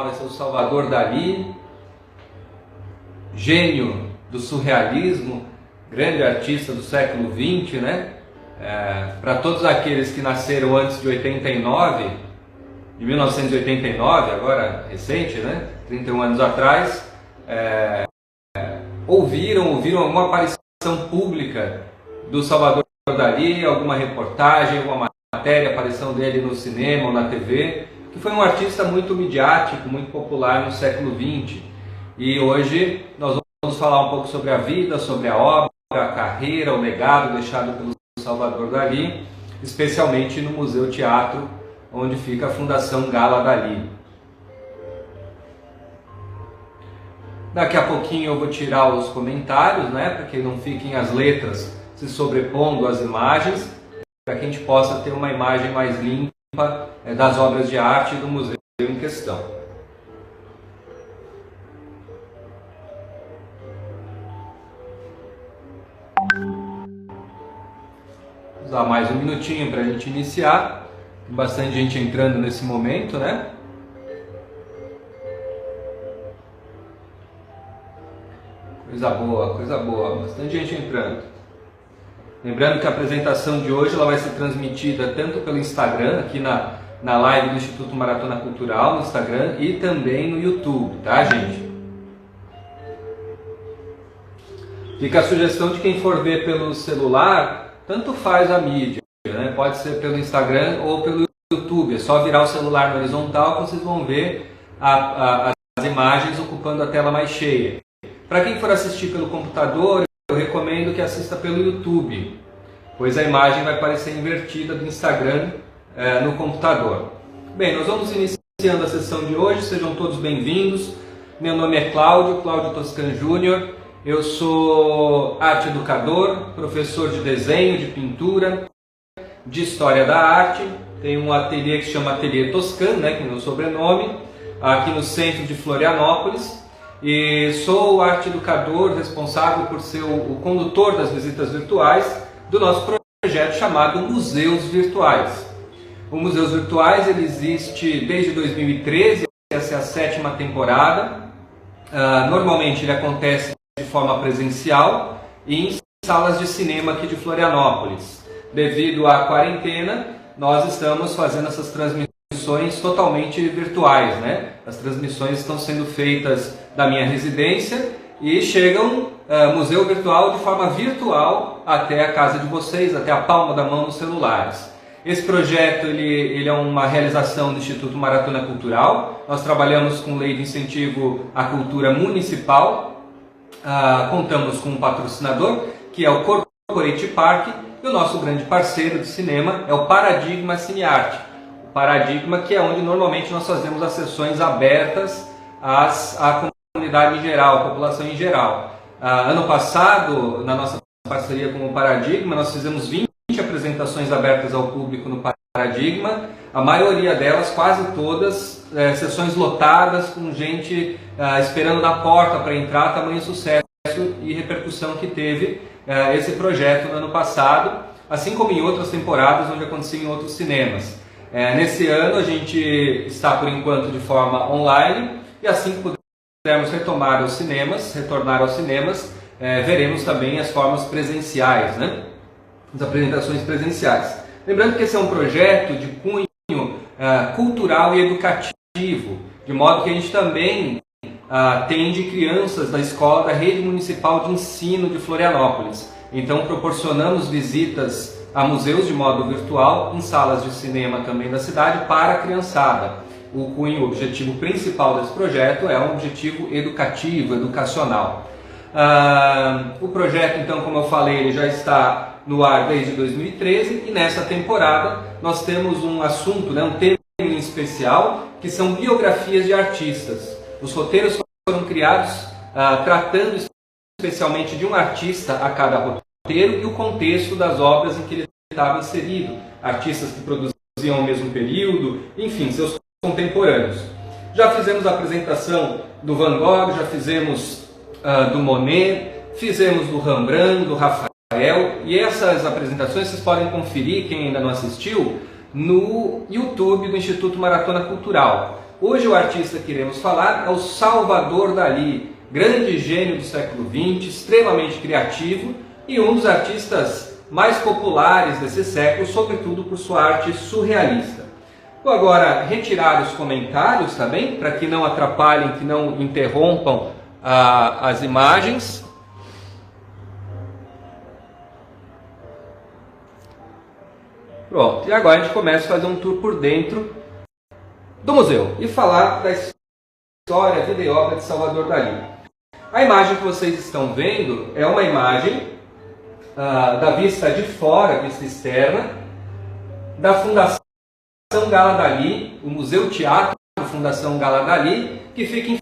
vai ser o Salvador Dalí, gênio do surrealismo, grande artista do século XX, né? Para todos aqueles que nasceram antes de 89, de 1989, agora recente, né? 31 anos atrás, ouviram alguma aparição pública do Salvador Dalí, alguma reportagem, alguma matéria, aparição dele no cinema ou na TV, que foi um artista muito midiático, muito popular no século XX. E hoje nós vamos falar um pouco sobre a vida, sobre a obra, a carreira, o legado deixado pelo Salvador Dalí, especialmente no Museu Teatro, onde fica a Fundação Gala Dalí. Daqui a pouquinho eu vou tirar os comentários, né, para que não fiquem as letras se sobrepondo às imagens, para que a gente possa ter uma imagem mais limpa das obras de arte do museu em questão. Vou usar mais um minutinho para a gente iniciar. Tem bastante gente entrando nesse momento, né? Coisa boa, bastante gente entrando. Lembrando que a apresentação de hoje ela vai ser transmitida tanto pelo Instagram, aqui na live do Instituto Maratona Cultural, no Instagram, e também no YouTube, tá, gente? Fica a sugestão de quem for ver pelo celular, tanto faz a mídia, né? Pode ser pelo Instagram ou pelo YouTube, é só virar o celular na horizontal que vocês vão ver as imagens ocupando a tela mais cheia. Para quem for assistir pelo computador, eu recomendo que assista pelo YouTube, pois a imagem vai parecer invertida do Instagram no computador. Bem, nós vamos iniciando a sessão de hoje, sejam todos bem-vindos. Meu nome é Cláudio Toscan Júnior, eu sou arte educador, professor de desenho, de pintura, de história da arte. Tenho um ateliê que se chama Ateliê Toscan, né, que é o meu sobrenome, aqui no centro de Florianópolis. E sou o arte educador responsável por ser o condutor das visitas virtuais do nosso projeto chamado Museus Virtuais. O Museus Virtuais ele existe desde 2013, essa é a 7ª temporada. Normalmente ele acontece de forma presencial e em salas de cinema aqui de Florianópolis. Devido à quarentena, nós estamos fazendo essas transmissões totalmente virtuais, né? As transmissões estão sendo feitas da minha residência e chegam museu virtual de forma virtual até a casa de vocês, até a palma da mão nos celulares. Esse projeto ele é uma realização do Instituto Maratona Cultural. Nós trabalhamos com lei de incentivo à cultura municipal. Contamos com um patrocinador, que é o Corporate Park, e o nosso grande parceiro de cinema é o Paradigma Cinearte. O Paradigma, que é onde normalmente nós fazemos as sessões abertas à comunidade em geral, à população em geral. Ano passado, na nossa parceria com o Paradigma, nós fizemos 20 apresentações abertas ao público no Paradigma, a maioria delas, quase todas, sessões lotadas, com gente esperando na porta para entrar, tamanho sucesso e repercussão que teve esse projeto no ano passado, assim como em outras temporadas onde acontecia em outros cinemas. Nesse ano a gente está por enquanto de forma online e assim que pudermos retornar aos cinemas, veremos também as formas presenciais, né? As apresentações presenciais. Lembrando que esse é um projeto de cunho cultural e educativo, de modo que a gente também atende crianças da escola da Rede Municipal de Ensino de Florianópolis. Então proporcionamos visitas a museus de modo virtual, em salas de cinema também da cidade, para a criançada. O objetivo principal desse projeto é um objetivo educativo, educacional. O projeto, então, como eu falei, ele já está no ar desde 2013 e nessa temporada nós temos um assunto, né, um tema em especial, que são biografias de artistas. Os roteiros foram criados tratando especialmente de um artista a cada roteiro e o contexto das obras em que ele estava inserido. Artistas que produziam ao mesmo período, enfim, seus contemporâneos. Já fizemos a apresentação do Van Gogh, já fizemos do Monet, fizemos do Rembrandt, do Rafael, e essas apresentações vocês podem conferir, quem ainda não assistiu, no YouTube do Instituto Maratona Cultural. Hoje o artista que iremos falar é o Salvador Dalí, grande gênio do século XX, extremamente criativo e um dos artistas mais populares desse século, sobretudo por sua arte surrealista. Vou agora retirar os comentários, tá bem? Para que não atrapalhem, que não interrompam as imagens. Pronto, e agora a gente começa a fazer um tour por dentro do museu e falar da história, vida e obra de Salvador Dalí. A imagem que vocês estão vendo é uma imagem da vista de fora, vista externa, da Fundação Gala Dalí, o Museu Teatro Fundação Gala Dalí, que fica em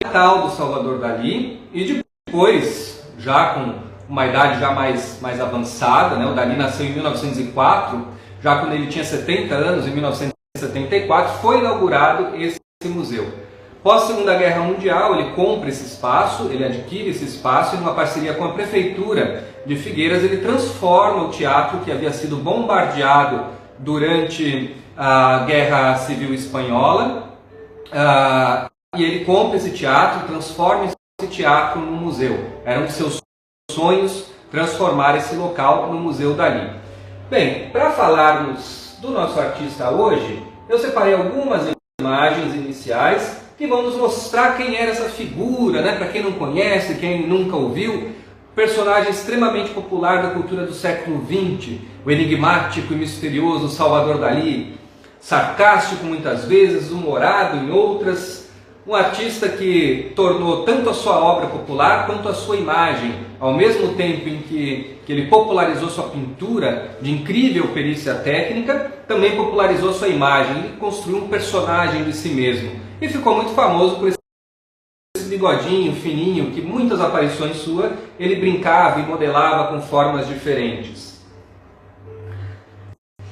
Natal do Salvador Dalí, e depois, já com uma idade já mais avançada, né? O Dalí nasceu em 1904, já quando ele tinha 70 anos, em 1974, foi inaugurado esse museu. Pós Segunda Guerra Mundial, ele compra esse espaço, ele adquire esse espaço e, numa parceria com a Prefeitura de Figueiras, ele transforma o teatro, que havia sido bombardeado durante a Guerra Civil Espanhola, e ele compra esse teatro, transforma esse teatro num museu. Era um de seus sonhos transformar esse local no Museu Dalí. Bem, para falarmos do nosso artista hoje, eu separei algumas imagens iniciais que vão nos mostrar quem era essa figura, né? Para quem não conhece, quem nunca ouviu, personagem extremamente popular da cultura do século XX, o enigmático e misterioso Salvador Dalí, sarcástico muitas vezes, humorado em outras, um artista que tornou tanto a sua obra popular quanto a sua imagem, ao mesmo tempo em que ele popularizou sua pintura de incrível perícia técnica, também popularizou sua imagem, ele construiu um personagem de si mesmo e ficou muito famoso por esse bigodinho fininho que muitas aparições suas ele brincava e modelava com formas diferentes.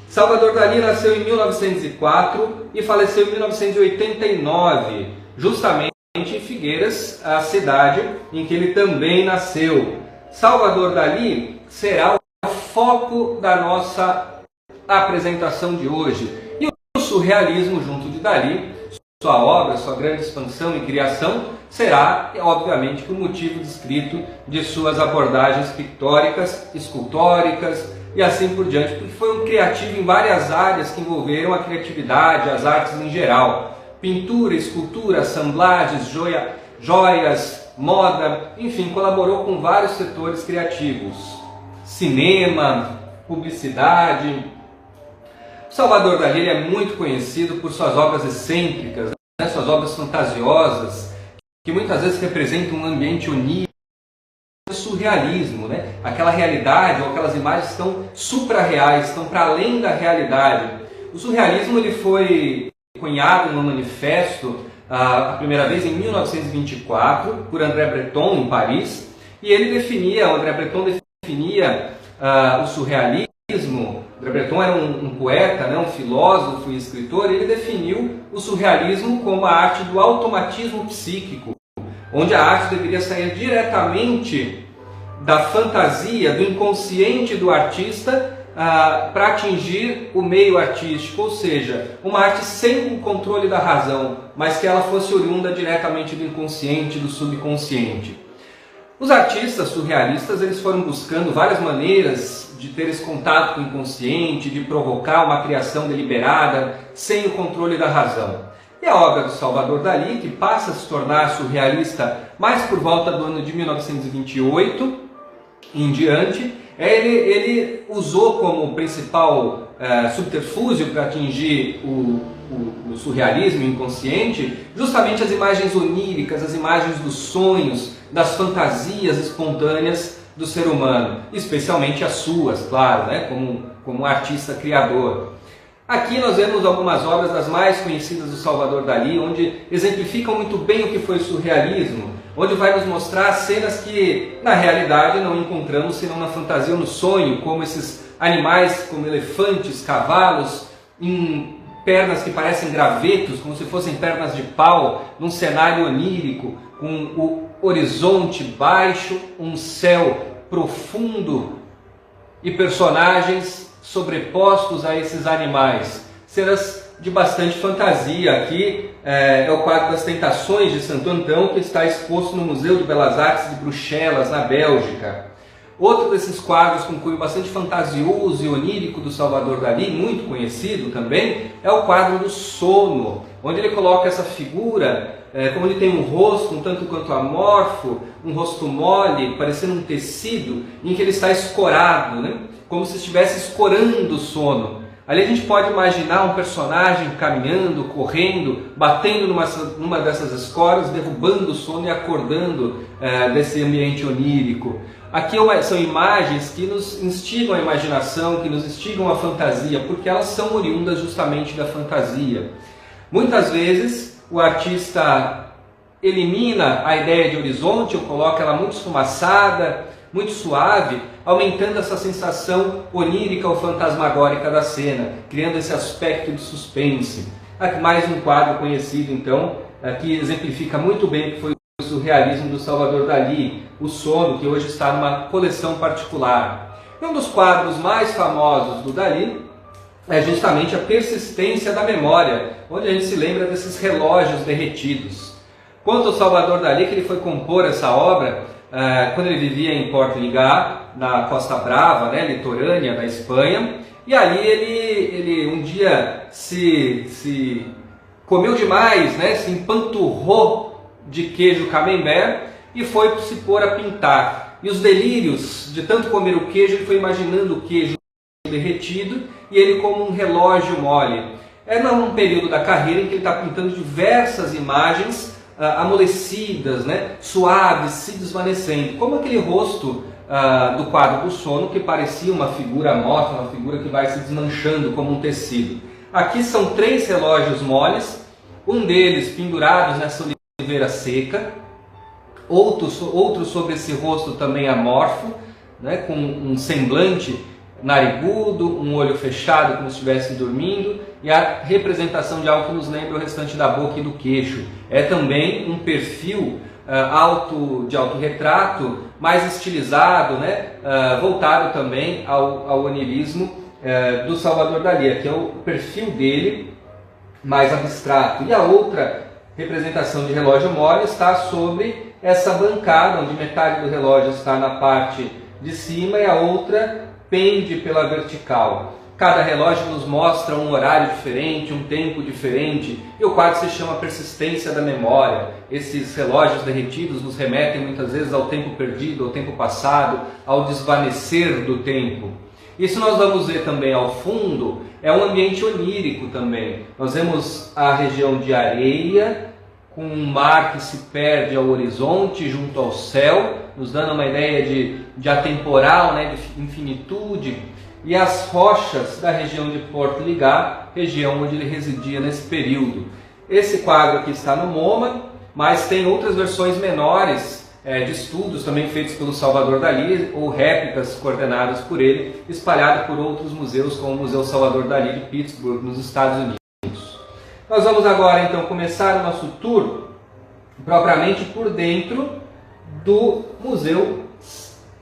Salvador Dalí nasceu em 1904 e faleceu em 1989, justamente em Figueiras, a cidade em que ele também nasceu. Salvador Dalí será o foco da nossa apresentação de hoje. E o surrealismo junto de Dalí, sua obra, sua grande expansão e criação, será, obviamente, o motivo descrito de suas abordagens pictóricas, escultóricas e assim por diante, porque foi um criativo em várias áreas que envolveram a criatividade, as artes em geral. Pintura, escultura, assemblagens, joias, moda, enfim, colaborou com vários setores criativos. Cinema, publicidade. Salvador Dalí é muito conhecido por suas obras excêntricas, né? Suas obras fantasiosas, que muitas vezes representam um ambiente onírico, surrealismo, né? Aquela realidade ou aquelas imagens que estão supra-reais, estão para além da realidade. O surrealismo ele foi cunhado no manifesto a primeira vez em 1924 por André Breton em Paris, e André Breton definia o surrealismo. André Breton era um poeta, né, um filósofo e escritor, e ele definiu o surrealismo como a arte do automatismo psíquico, onde a arte deveria sair diretamente da fantasia, do inconsciente do artista, para atingir o meio artístico, ou seja, uma arte sem o controle da razão, mas que ela fosse oriunda diretamente do inconsciente, do subconsciente. Os artistas surrealistas eles foram buscando várias maneiras de ter esse contato com o inconsciente, de provocar uma criação deliberada, sem o controle da razão. E a obra do Salvador Dalí, que passa a se tornar surrealista mais por volta do ano de 1928 em diante, ele usou como principal subterfúgio para atingir o surrealismo inconsciente justamente as imagens oníricas, as imagens dos sonhos, das fantasias espontâneas do ser humano, especialmente as suas, claro, né, como artista criador. Aqui nós vemos algumas obras das mais conhecidas do Salvador Dalí, onde exemplificam muito bem o que foi o surrealismo, onde vai nos mostrar cenas que na realidade não encontramos senão na fantasia ou no sonho, como esses animais como elefantes, cavalos, em pernas que parecem gravetos, como se fossem pernas de pau, num cenário onírico, com o horizonte baixo, um céu profundo e personagens sobrepostos a esses animais. Cenas de bastante fantasia. Aqui é o quadro das Tentações de Santo Antão, que está exposto no Museu de Belas Artes de Bruxelas, na Bélgica. Outro desses quadros com cunho bastante fantasioso e onírico do Salvador Dalí, muito conhecido também, é o quadro do Sono, onde ele coloca essa figura, como ele tem um rosto um tanto quanto amorfo, um rosto mole, parecendo um tecido, em que ele está escorado, né? Como se estivesse escorando o sono. Ali a gente pode imaginar um personagem caminhando, correndo, batendo numa dessas escoras, derrubando o sono e acordando desse ambiente onírico. Aqui são imagens que nos instigam a imaginação, que nos instigam a fantasia, porque elas são oriundas justamente da fantasia. Muitas vezes o artista elimina a ideia de horizonte, ou coloca ela muito esfumaçada, muito suave, aumentando essa sensação onírica ou fantasmagórica da cena, criando esse aspecto de suspense. Aqui mais um quadro conhecido, então, que exemplifica muito bem o que foi o surrealismo do Salvador Dalí, o Sono, que hoje está numa coleção particular. E um dos quadros mais famosos do Dalí é justamente a Persistência da Memória, onde a gente se lembra desses relógios derretidos. Quanto ao Salvador Dalí, que ele foi compor essa obra quando ele vivia em Porto-Ligá, na Costa Brava, né, litorânea da Espanha, e ali ele um dia se comeu demais, né, se empanturrou de queijo camembert e foi se pôr a pintar. E os delírios de tanto comer o queijo, ele foi imaginando o queijo derretido e ele como um relógio mole. É num período da carreira em que ele está pintando diversas imagens amolecidas, né, suaves, se desvanecendo, como aquele rosto do quadro do Sono, que parecia uma figura morta, uma figura que vai se desmanchando como um tecido. Aqui são 3 relógios moles, um deles pendurados nessa oliveira seca, outro sobre esse rosto também amorfo, né, com um semblante narigudo, um olho fechado como se estivesse dormindo, e a representação de algo que nos lembra o restante da boca e do queixo. É também um perfil de autorretrato, mais estilizado, né, voltado também ao onirismo do Salvador Dalí. Aqui é o perfil dele mais abstrato. E a outra representação de relógio mole está sobre essa bancada, onde metade do relógio está na parte de cima e a outra pende pela vertical. Cada relógio nos mostra um horário diferente, um tempo diferente, e o quadro se chama Persistência da Memória. Esses relógios derretidos nos remetem muitas vezes ao tempo perdido, ao tempo passado, ao desvanecer do tempo. Isso nós vamos ver também ao fundo, é um ambiente onírico também. Nós vemos a região de areia, com um mar que se perde ao horizonte junto ao céu, nos dando uma ideia de atemporal, né, de infinitude, e as rochas da região de Porto-Ligá, região onde ele residia nesse período. Esse quadro aqui está no MoMA, mas tem outras versões menores de estudos também feitos pelo Salvador Dalí, ou réplicas coordenadas por ele, espalhadas por outros museus, como o Museu Salvador Dalí de Pittsburgh, nos Estados Unidos. Nós vamos agora então começar o nosso tour propriamente por dentro do Museu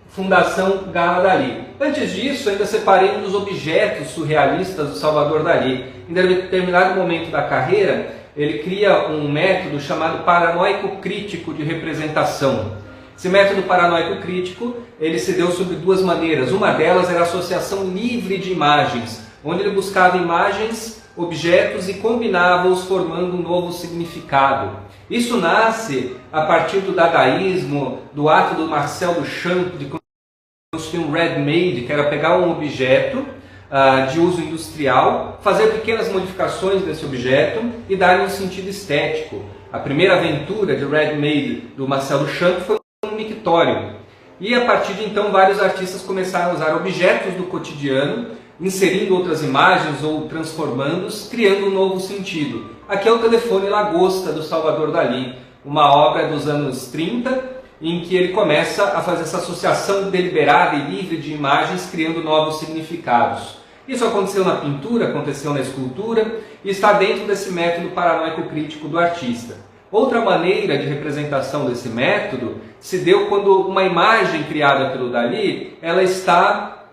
Fundação Gala Dalí. Antes disso, ainda separei um dos objetos surrealistas do Salvador Dalí. Em determinado momento da carreira, ele cria um método chamado paranoico crítico de representação. Esse método paranoico crítico, ele se deu sob 2 maneiras. Uma delas era a associação livre de imagens, onde ele buscava imagens, objetos e combinava-os formando um novo significado. Isso nasce a partir do dadaísmo, do ato do Marcel Duchamp de construir um ready-made, que era pegar um objeto de uso industrial, fazer pequenas modificações desse objeto e dar-lhe um sentido estético. A primeira aventura de ready-made do Marcel Duchamp foi um mictório. E a partir de então vários artistas começaram a usar objetos do cotidiano, inserindo outras imagens ou transformando-os, criando um novo sentido. Aqui é o Telefone Lagosta do Salvador Dalí, uma obra dos anos 30, em que ele começa a fazer essa associação deliberada e livre de imagens, criando novos significados. Isso aconteceu na pintura, aconteceu na escultura e está dentro desse método paranoico crítico do artista. Outra maneira de representação desse método se deu quando uma imagem criada pelo Dalí, ela está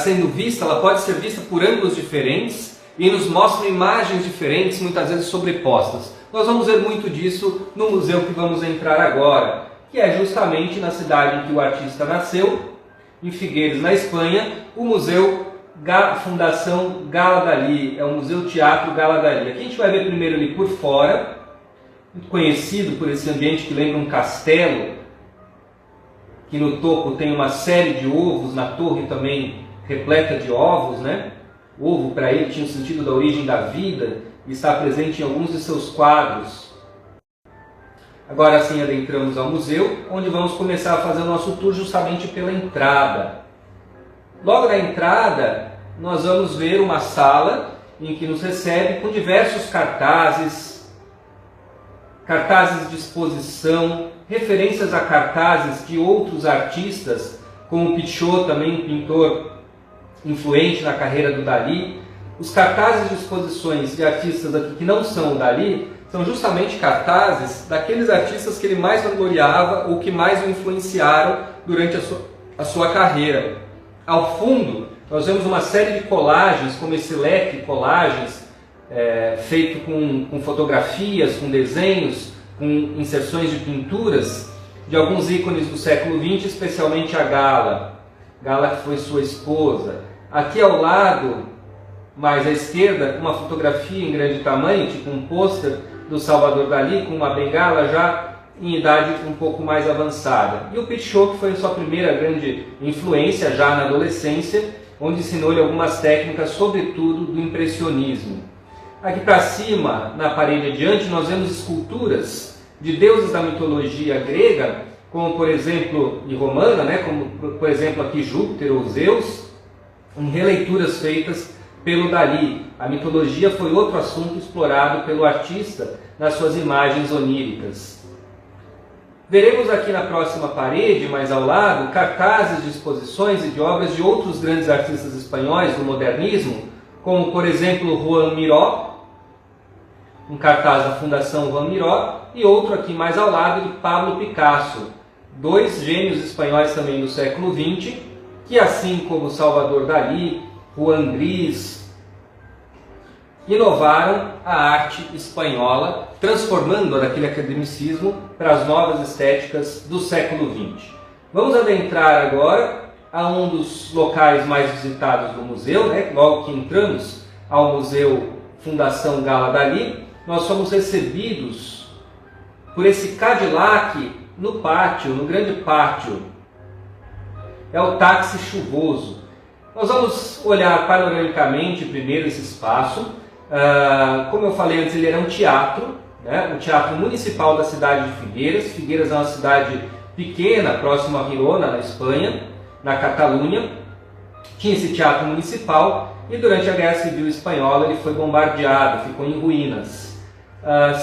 sendo vista, ela pode ser vista por ângulos diferentes e nos mostram imagens diferentes, muitas vezes sobrepostas. Nós vamos ver muito disso no museu que vamos entrar agora, que é justamente na cidade em que o artista nasceu, em Figueres, na Espanha, o Museu Fundação Gala Dali, é o Museu Teatro Gala Dali. Aqui a gente vai ver primeiro ele por fora, muito conhecido por esse ambiente que lembra um castelo, que no topo tem uma série de ovos, na torre também repleta de ovos, né? O ovo para ele tinha o sentido da origem da vida e está presente em alguns de seus quadros. Agora sim adentramos ao museu, onde vamos começar a fazer o nosso tour justamente pela entrada. Logo na entrada, nós vamos ver uma sala em que nos recebe com diversos cartazes de exposição, referências a cartazes de outros artistas, como Pichot, também um pintor influente na carreira do Dalí. Os cartazes de exposições de artistas aqui que não são o Dalí são justamente cartazes daqueles artistas que ele mais vangloriava ou que mais o influenciaram durante a sua carreira. Ao fundo, nós vemos uma série de colagens, como esse leque colagens, feito com fotografias, com desenhos, com inserções de pinturas de alguns ícones do século XX, especialmente a Gala que foi sua esposa. Aqui ao lado, mais à esquerda, uma fotografia em grande tamanho, tipo um pôster do Salvador Dalí, com uma bengala já em idade um pouco mais avançada. E o Pichot, que foi a sua primeira grande influência já na adolescência, onde ensinou-lhe algumas técnicas, sobretudo do impressionismo. Aqui para cima, na parede adiante, nós vemos esculturas de deuses da mitologia grega, como por exemplo, e romana, né? Como por exemplo aqui Júpiter ou Zeus, em releituras feitas pelo Dalí. A mitologia foi outro assunto explorado pelo artista nas suas imagens oníricas. Veremos aqui na próxima parede, mais ao lado, cartazes de exposições e de obras de outros grandes artistas espanhóis do modernismo, como por exemplo Joan Miró, um cartaz da Fundação Joan Miró, e outro aqui mais ao lado de Pablo Picasso, dois gênios espanhóis também do século XX, que assim como Salvador Dalí, Juan Gris, inovaram a arte espanhola, transformando-a daquele academicismo para as novas estéticas do século XX. Vamos adentrar agora a um dos locais mais visitados do museu, né? Logo que entramos ao Museu Fundação Gala Dali, nós somos recebidos por esse Cadillac no pátio, no grande pátio. É o táxi chuvoso. Nós vamos olhar panoramicamente primeiro esse espaço. Como eu falei antes, ele era um teatro, né? O Teatro Municipal da cidade de Figueres. Figueres é uma cidade pequena, próxima a Girona, na Espanha, na Catalunha. Tinha esse teatro municipal e durante a Guerra Civil Espanhola ele foi bombardeado, ficou em ruínas.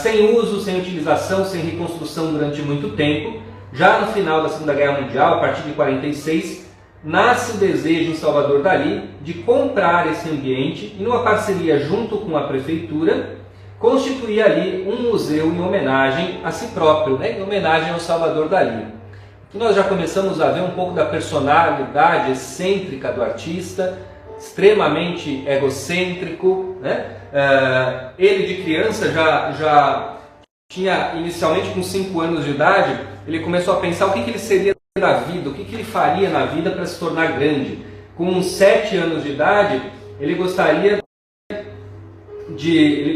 Sem uso, sem utilização, sem reconstrução durante muito tempo. Já no final da Segunda Guerra Mundial, a partir de 1946, nasce o desejo em Salvador Dalí de comprar esse ambiente e, numa parceria junto com a prefeitura, constituir ali um museu em homenagem a si próprio, né? Em homenagem ao Salvador Dalí. Aqui nós já começamos a ver um pouco da personalidade excêntrica do artista, extremamente egocêntrico, né? Ele de criança já tinha, inicialmente com 5 anos de idade, ele começou a pensar o que ele seria da vida, o que ele faria na vida para se tornar grande. Com 7 anos de idade, ele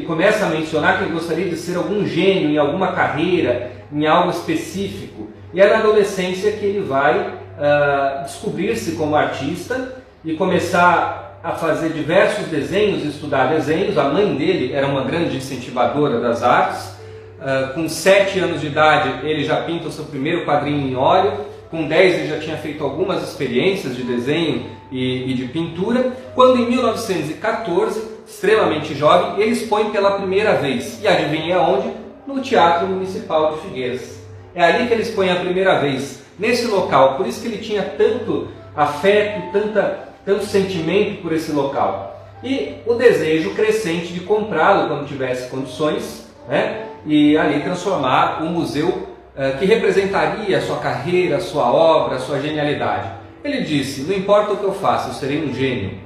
começa a mencionar que ele gostaria de ser algum gênio em alguma carreira, em algo específico. E é na adolescência que ele vai descobrir-se como artista e começar a fazer diversos desenhos, estudar desenhos. A mãe dele era uma grande incentivadora das artes. Com 7 anos de idade, ele já pinta o seu primeiro quadrinho em óleo. Com 10 ele já tinha feito algumas experiências de desenho e de pintura. Quando em 1914, extremamente jovem, ele expõe pela primeira vez. E adivinha onde? No Teatro Municipal de Figueres. É ali que ele expõe a primeira vez, nesse local. Por isso que ele tinha tanto afeto, tanto sentimento por esse local. E o desejo crescente de comprá-lo quando tivesse condições, né? E ali transformar um museu que representaria a sua carreira, a sua obra, a sua genialidade. Ele disse: não importa o que eu faça, eu serei um gênio.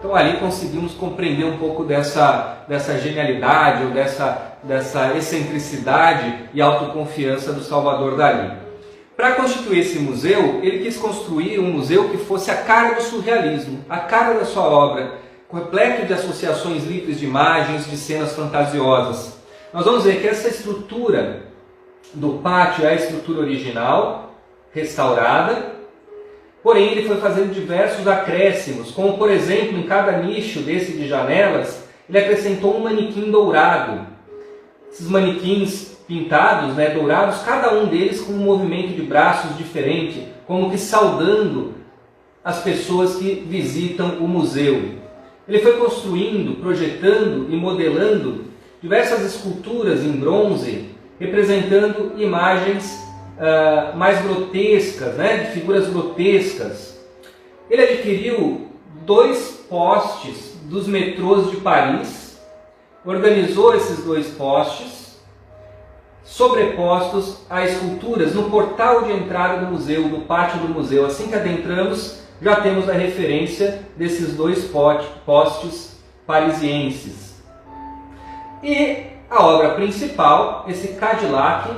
Então ali conseguimos compreender um pouco dessa genialidade ou dessa excentricidade e autoconfiança do Salvador Dalí. Para constituir esse museu, ele quis construir um museu que fosse a cara do surrealismo, a cara da sua obra, repleto de associações livres de imagens, de cenas fantasiosas. Nós vamos ver que essa estrutura do pátio é a estrutura original, restaurada, porém ele foi fazendo diversos acréscimos, como por exemplo, em cada nicho desse de janelas, ele acrescentou um manequim dourado. Esses manequins pintados, dourados, cada um deles com um movimento de braços diferente, como que saudando as pessoas que visitam o museu. Ele foi construindo, projetando e modelando diversas esculturas em bronze, representando imagens mais grotescas, de figuras grotescas. Ele adquiriu 2 postes dos metrôs de Paris, organizou esses 2 postes, sobrepostos a esculturas no portal de entrada do museu, no pátio do museu. Assim que adentramos, já temos a referência desses 2 postes parisienses. E a obra principal, esse Cadillac,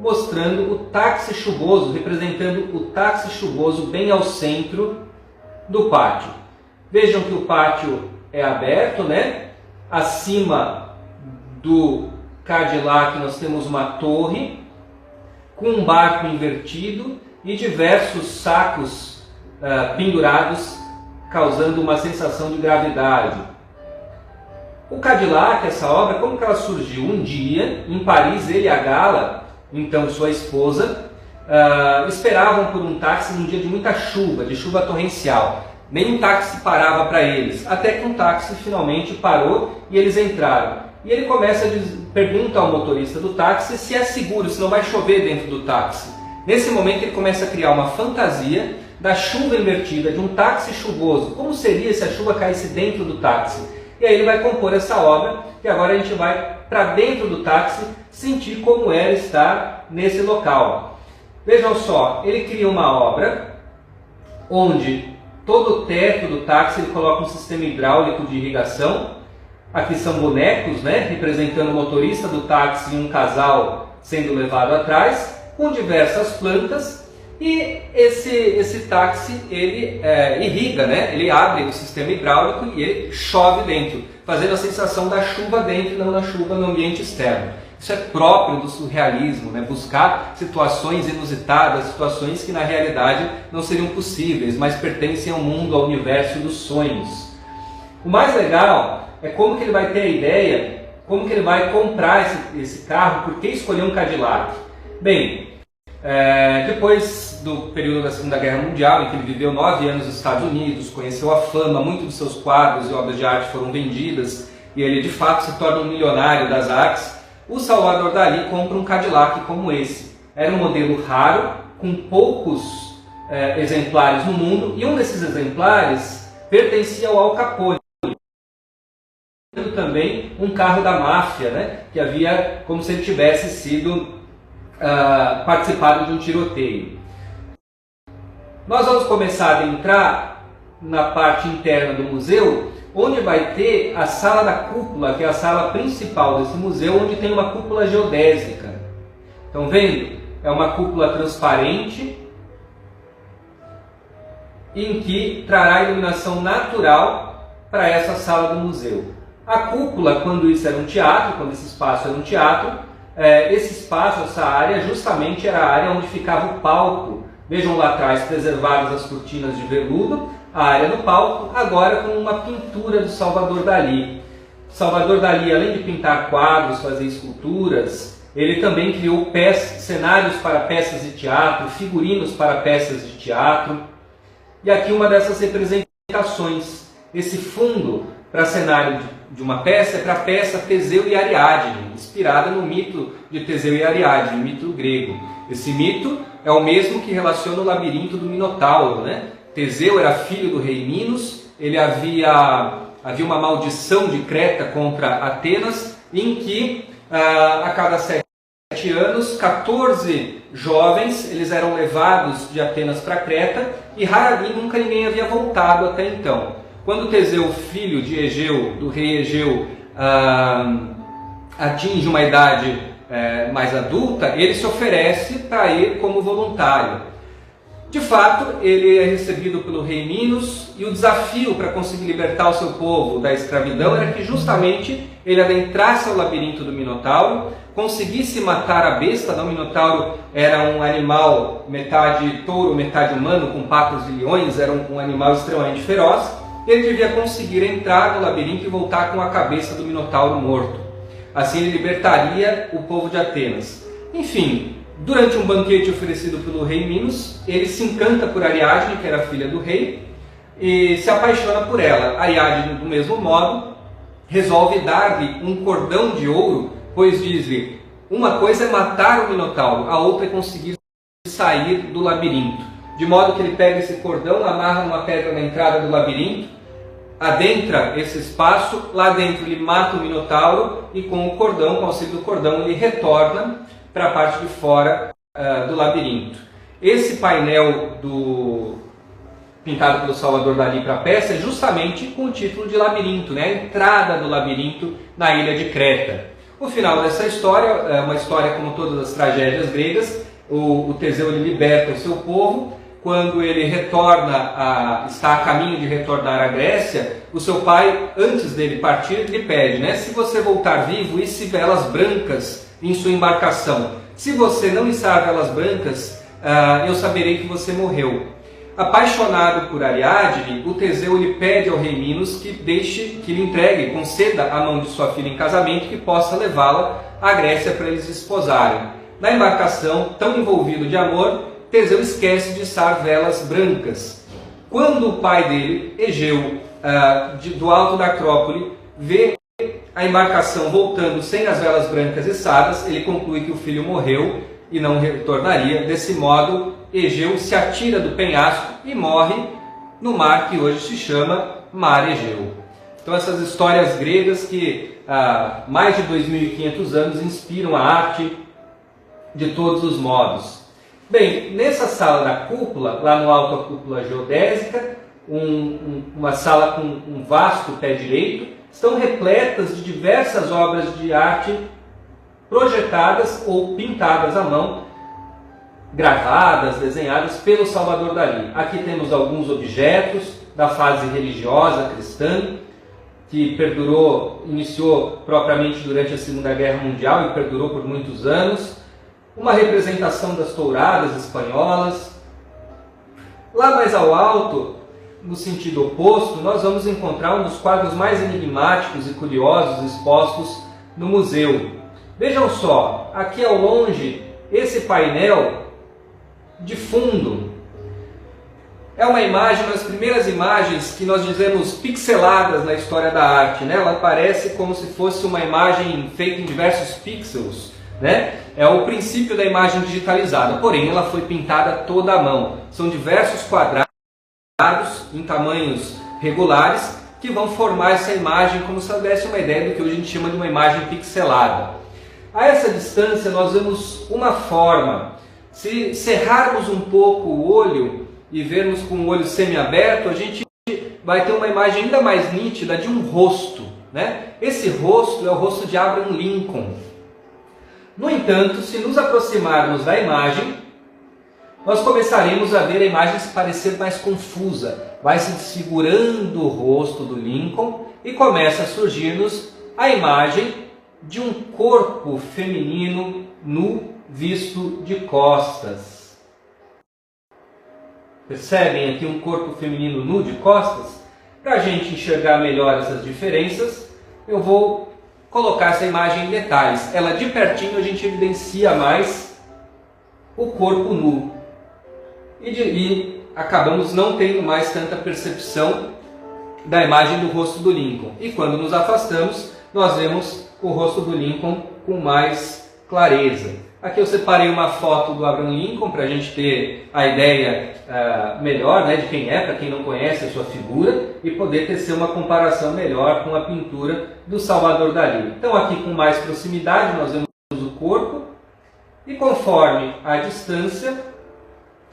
mostrando o táxi chuvoso, representando o táxi chuvoso bem ao centro do pátio. Vejam que o pátio é aberto, Acima do Cadillac nós temos uma torre com um barco invertido e diversos sacos pendurados, causando uma sensação de gravidade. O Cadillac, essa obra, como que ela surgiu? Um dia, em Paris, ele e a Gala, então sua esposa, esperavam por um táxi num dia de muita chuva, de chuva torrencial. Nenhum táxi parava para eles, até que um táxi finalmente parou e eles entraram. E ele pergunta ao motorista do táxi se é seguro, se não vai chover dentro do táxi. Nesse momento ele começa a criar uma fantasia da chuva invertida, de um táxi chuvoso. Como seria se a chuva caísse dentro do táxi? E aí ele vai compor essa obra, e agora a gente vai para dentro do táxi sentir como era estar nesse local. Vejam só, ele cria uma obra onde todo o teto do táxi ele coloca um sistema hidráulico de irrigação. Aqui são bonecos, representando o motorista do táxi e um casal sendo levado atrás, com diversas plantas. E esse táxi ele irriga, ele abre o sistema hidráulico e ele chove dentro, fazendo a sensação da chuva dentro e não da chuva no ambiente externo. Isso é próprio do surrealismo, buscar situações inusitadas, situações que na realidade não seriam possíveis, mas pertencem ao mundo, ao universo dos sonhos. O mais legal é como que ele vai ter a ideia, como que ele vai comprar esse carro, por que escolher um Cadillac? Bem, depois do período da Segunda Guerra Mundial, em que ele viveu 9 anos nos Estados Unidos, conheceu a fama, muitos dos seus quadros e obras de arte foram vendidas, e ele de fato se torna um milionário das artes, o Salvador Dalí compra um Cadillac como esse. Era um modelo raro, com poucos exemplares no mundo, e um desses exemplares pertencia ao Al Capone, também um carro da máfia, que havia como se ele tivesse sido participado de um tiroteio. Nós vamos começar a entrar na parte interna do museu, onde vai ter a sala da cúpula, que é a sala principal desse museu, onde tem uma cúpula geodésica. Estão vendo? É uma cúpula transparente, em que trará iluminação natural para essa sala do museu. A cúpula, quando isso era um teatro, quando esse espaço era um teatro, esse espaço, essa área, justamente era a área onde ficava o palco. Vejam lá atrás, preservadas as cortinas de veludo, a área do palco, agora com uma pintura do Salvador Dalí. Salvador Dalí, além de pintar quadros, fazer esculturas, ele também criou cenários para peças de teatro, figurinos para peças de teatro. E aqui uma dessas representações, esse fundo para cenário de uma peça é para a peça Teseu e Ariadne, inspirada no mito de Teseu e Ariadne, mito grego. Esse mito é o mesmo que relaciona o labirinto do Minotauro, Teseu era filho do rei Minos, havia uma maldição de Creta contra Atenas, em que a cada 7 anos, 14 jovens eles eram levados de Atenas para Creta, e nunca ninguém havia voltado até então. Quando Teseu, filho de Egeu, do rei Egeu, atinge uma idade mais adulta, ele se oferece para ir como voluntário. De fato, ele é recebido pelo rei Minos e o desafio para conseguir libertar o seu povo da escravidão era que justamente ele adentrasse o labirinto do Minotauro, conseguisse matar a besta. O Minotauro era um animal metade touro, metade humano, com patas de leões, era um animal extremamente feroz. Ele devia conseguir entrar no labirinto e voltar com a cabeça do Minotauro morto. Assim ele libertaria o povo de Atenas. Enfim, durante um banquete oferecido pelo rei Minos, ele se encanta por Ariadne, que era filha do rei, e se apaixona por ela. Ariadne, do mesmo modo, resolve dar-lhe um cordão de ouro, pois diz-lhe: uma coisa é matar o Minotauro, a outra é conseguir sair do labirinto. De modo que ele pega esse cordão, amarra uma pedra na entrada do labirinto, adentra esse espaço, lá dentro ele mata o Minotauro e com o cordão, com o auxílio do cordão, ele retorna para a parte de fora do labirinto. Esse painel pintado pelo Salvador Dalí para a peça é justamente com o título de Labirinto, né? A entrada do labirinto na ilha de Creta. O final dessa história é uma história como todas as tragédias gregas. O Teseu ele liberta o seu povo. Quando ele está a caminho de retornar à Grécia, o seu pai, antes dele partir, lhe pede, né? Se você voltar vivo, e se velas brancas em sua embarcação. Se você não içar velas brancas, eu saberei que você morreu. Apaixonado por Ariadne, o Teseu lhe pede ao rei Minos que lhe entregue, conceda a mão de sua filha em casamento, que possa levá-la à Grécia para eles se esposarem. Na embarcação, tão envolvido de amor, Teseu esquece de içar velas brancas. Quando o pai dele, Egeu, do alto da Acrópole, vê a embarcação voltando sem as velas brancas içadas, ele conclui que o filho morreu e não retornaria. Desse modo, Egeu se atira do penhasco e morre no mar que hoje se chama Mar Egeu. Então essas histórias gregas que há mais de 2.500 anos inspiram a arte de todos os modos. Bem, nessa sala da cúpula, lá no alto a cúpula geodésica, uma sala com um vasto pé direito, estão repletas de diversas obras de arte projetadas ou pintadas à mão, gravadas, desenhadas pelo Salvador Dalí. Aqui temos alguns objetos da fase religiosa cristã, que iniciou propriamente durante a Segunda Guerra Mundial e perdurou por muitos anos. Uma representação das touradas espanholas. Lá mais ao alto, no sentido oposto, nós vamos encontrar um dos quadros mais enigmáticos e curiosos expostos no museu. Vejam só, aqui ao longe, esse painel de fundo é uma imagem, uma das primeiras imagens que nós dizemos pixeladas na história da arte, né? Ela aparece como se fosse uma imagem feita em diversos pixels, né? É o princípio da imagem digitalizada, porém ela foi pintada toda à mão. São diversos quadrados em tamanhos regulares que vão formar essa imagem como se desse uma ideia do que hoje a gente chama de uma imagem pixelada. A essa distância nós vemos uma forma. Se cerrarmos um pouco o olho e vermos com o olho semiaberto, a gente vai ter uma imagem ainda mais nítida de um rosto, né? Esse rosto é o rosto de Abraham Lincoln. No entanto, se nos aproximarmos da imagem, nós começaremos a ver a imagem se parecer mais confusa. Vai se desfigurando o rosto do Lincoln e começa a surgir-nos a imagem de um corpo feminino nu visto de costas. Percebem aqui um corpo feminino nu de costas? Para a gente enxergar melhor essas diferenças, eu vou colocar essa imagem em detalhes. Ela de pertinho a gente evidencia mais o corpo nu. E acabamos não tendo mais tanta percepção da imagem do rosto do Lincoln. E quando nos afastamos, nós vemos o rosto do Lincoln com mais clareza. Aqui eu separei uma foto do Abraham Lincoln para a gente ter a ideia melhor, né, de quem é, para quem não conhece a sua figura, e poder ter uma comparação melhor com a pintura do Salvador Dalí. Então aqui com mais proximidade nós vemos o corpo, e conforme a distância,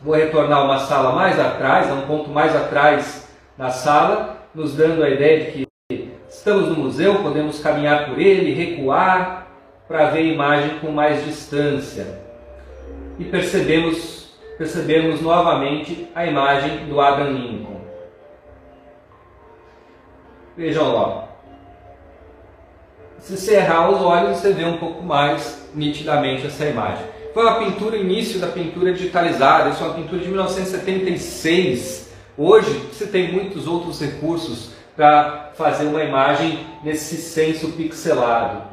vou retornar uma sala mais atrás, a um ponto mais atrás na sala, nos dando a ideia de que estamos no museu, podemos caminhar por ele, recuar para ver a imagem com mais distância. E percebemos novamente a imagem do Abraham Lincoln. Vejam lá. Se cerrar os olhos, você vê um pouco mais nitidamente essa imagem. Foi uma pintura, início da pintura digitalizada, isso é uma pintura de 1976. Hoje, você tem muitos outros recursos para fazer uma imagem nesse senso pixelado.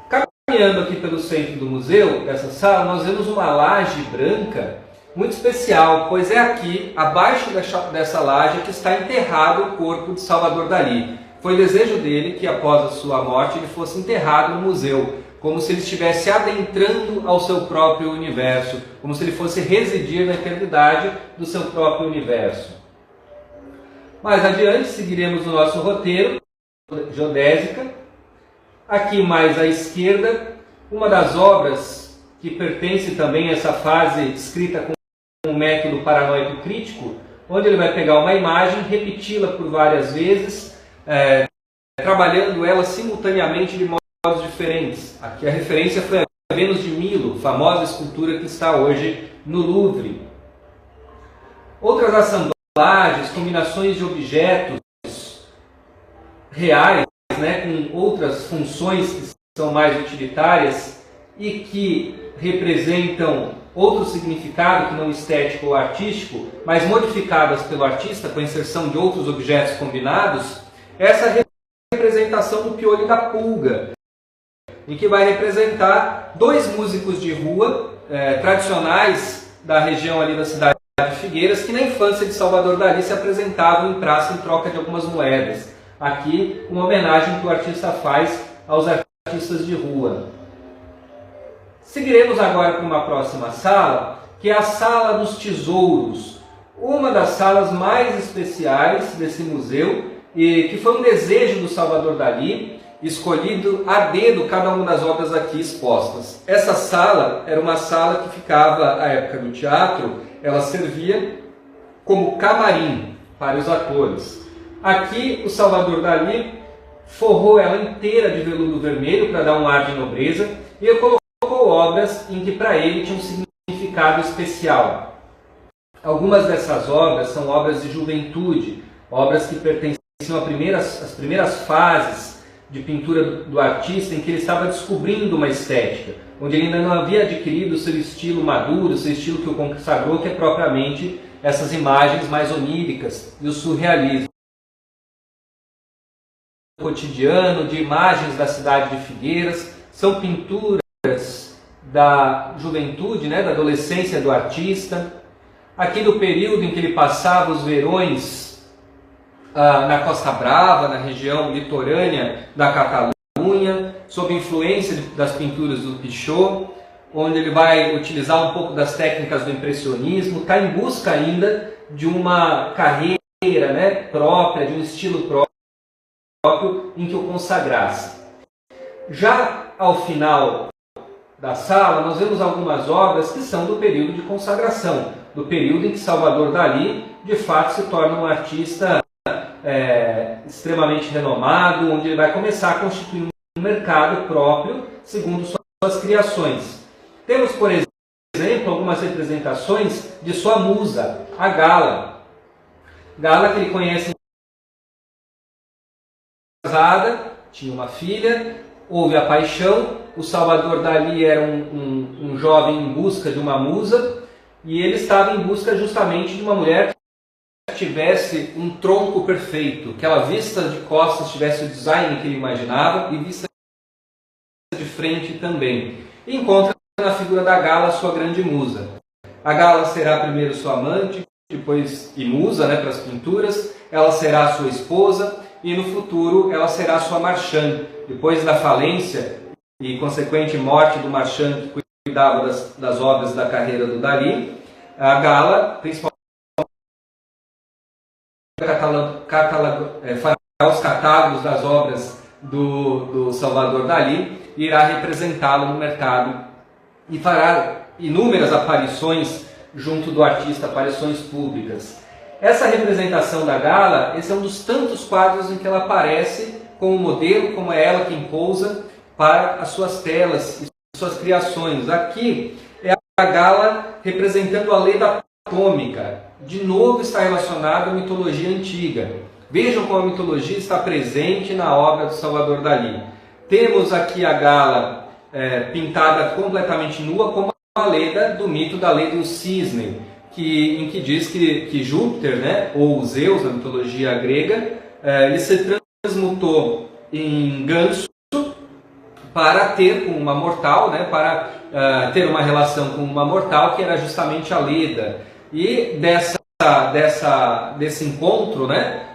Caminhando aqui pelo centro do museu, dessa sala, nós vemos uma laje branca muito especial, pois é aqui, abaixo dessa laje, que está enterrado o corpo de Salvador Dalí. Foi desejo dele que, após a sua morte, ele fosse enterrado no museu, como se ele estivesse adentrando ao seu próprio universo, como se ele fosse residir na eternidade do seu próprio universo. Mais adiante, seguiremos o nosso roteiro, geodésica. Aqui mais à esquerda, uma das obras que pertence também a essa fase escrita com o método paranoico crítico, onde ele vai pegar uma imagem, repeti-la por várias vezes, trabalhando ela simultaneamente de modos diferentes. Aqui a referência foi a Vênus de Milo, famosa escultura que está hoje no Louvre. Outras assemblagens, combinações de objetos reais, com outras funções que são mais utilitárias e que representam outro significado que não estético ou artístico, mas modificadas pelo artista com a inserção de outros objetos combinados. Essa representação do piolho da pulga, em que vai representar dois músicos de rua tradicionais da região ali da cidade de Figueiras, que na infância de Salvador Dalí se apresentavam em praça em troca de algumas moedas. Aqui, uma homenagem que o artista faz aos artistas de rua. Seguiremos agora para uma próxima sala, que é a Sala dos Tesouros, uma das salas mais especiais desse museu, e que foi um desejo do Salvador Dalí, escolhido a dedo cada uma das obras aqui expostas. Essa sala era uma sala que ficava, à época do teatro, ela servia como camarim para os atores. Aqui o Salvador Dalí forrou ela inteira de veludo vermelho para dar um ar de nobreza e colocou obras em que para ele tinha um significado especial. Algumas dessas obras são obras de juventude, obras que pertenciam às primeiras fases de pintura do artista, em que ele estava descobrindo uma estética, onde ele ainda não havia adquirido o seu estilo maduro, o seu estilo que o consagrou, que é propriamente essas imagens mais oníricas e o surrealismo. Cotidiano, de imagens da cidade de Figueiras, são pinturas da juventude, da adolescência do artista. Aqui do período em que ele passava os verões na Costa Brava, na região litorânea da Catalunha, sob influência das pinturas do Pichot, onde ele vai utilizar um pouco das técnicas do impressionismo, está em busca ainda de uma carreira própria, de um estilo próprio em que o consagrasse. Já ao final da sala, nós vemos algumas obras que são do período de consagração, do período em que Salvador Dalí, de fato, se torna um artista extremamente renomado, onde ele vai começar a constituir um mercado próprio, segundo suas criações. Temos, por exemplo, algumas representações de sua musa, a Gala. Gala, que ele conhece casada, tinha uma filha, houve a paixão, o Salvador Dalí era um jovem em busca de uma musa, e ele estava em busca justamente de uma mulher que tivesse um tronco perfeito, que ela vista de costas tivesse o design que ele imaginava, e vista de frente também. E encontra na figura da Gala sua grande musa. A Gala será primeiro sua amante, depois e musa para as pinturas, ela será sua esposa, e no futuro ela será sua marchand. Depois da falência e consequente morte do marchand que cuidava das obras da carreira do Dalí, a Gala, principalmente fará os catálogos das obras do Salvador Dalí e irá representá-lo no mercado e fará inúmeras aparições junto do artista, aparições públicas. Essa representação da Gala, esse é um dos tantos quadros em que ela aparece como modelo, como é ela quem pousa para as suas telas e suas criações. Aqui é a Gala representando a Leda atômica. De novo está relacionado à mitologia antiga. Vejam como a mitologia está presente na obra do Salvador Dalí. Temos aqui a Gala pintada completamente nua, como a Leda do mito da Leda e o Cisne, em que diz que Júpiter, né, ou Zeus na mitologia grega, ele se transmutou em ganso para ter com uma mortal, né, para ter uma relação com uma mortal que era justamente a Leda. E desse encontro, né,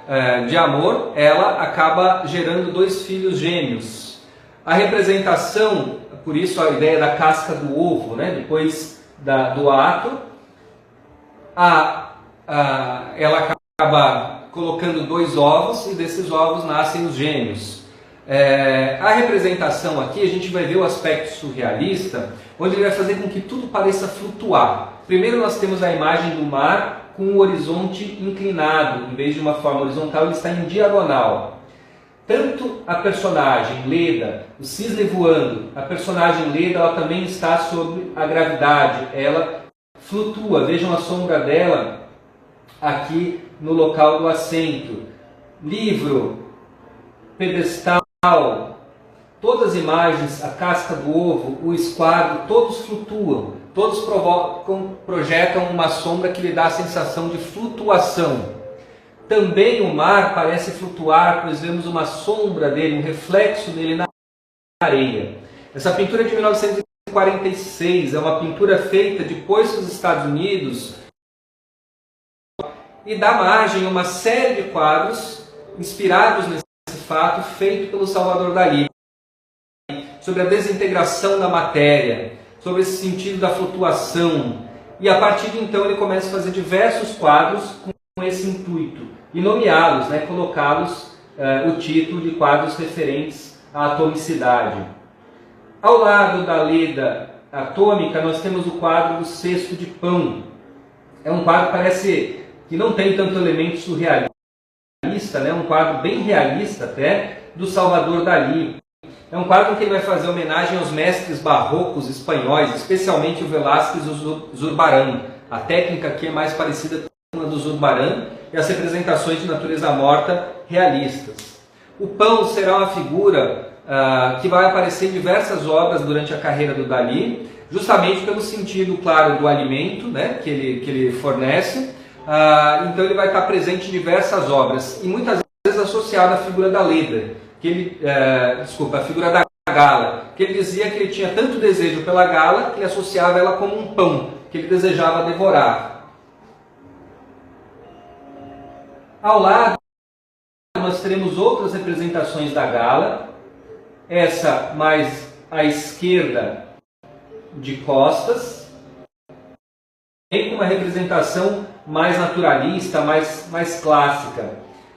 de amor, ela acaba gerando 2 filhos gêmeos. A representação, por isso a ideia da casca do ovo, né, depois do ato, ela acaba colocando 2 ovos e desses ovos nascem os gêmeos. A representação aqui, a gente vai ver o aspecto surrealista, onde ele vai fazer com que tudo pareça flutuar. Primeiro nós temos a imagem do mar com o horizonte inclinado, em vez de uma forma horizontal, ele está em diagonal. Tanto a personagem Leda, o cisne voando, a personagem Leda, ela também está sob a gravidade, ela flutua. Vejam a sombra dela aqui no local do assento. Livro, pedestal, todas as imagens, a casca do ovo, o esquadro, todos flutuam, todos projetam uma sombra que lhe dá a sensação de flutuação. Também o mar parece flutuar, pois vemos uma sombra dele, um reflexo dele na areia. Essa pintura é de 1946, é uma pintura feita depois que os Estados Unidos, e dá margem a uma série de quadros inspirados nesse fato, feito pelo Salvador Dalí, sobre a desintegração da matéria, sobre esse sentido da flutuação. E a partir de então ele começa a fazer diversos quadros com esse intuito, e nomeá-los, né, colocá-los o título de quadros referentes à atomicidade. Ao lado da Leda atômica, nós temos o quadro do Cesto de Pão. É um quadro que parece que não tem tanto elemento surrealista, né? Um quadro bem realista até, do Salvador Dalí. É um quadro que ele vai fazer homenagem aos mestres barrocos espanhóis, especialmente o Velázquez e o Zurbarán. A técnica aqui é mais parecida com a do Zurbarán e as representações de natureza morta realistas. O pão será uma figura que vai aparecer em diversas obras durante a carreira do Dalí, justamente pelo sentido, claro, do alimento, né, que ele fornece. Então ele vai estar presente em diversas obras, e muitas vezes associado à figura da Leda, a figura da Gala, que ele dizia que ele tinha tanto desejo pela Gala que ele associava ela como um pão, que ele desejava devorar. Ao lado nós teremos outras representações da Gala, essa mais à esquerda de costas, e com uma representação mais naturalista, mais clássica.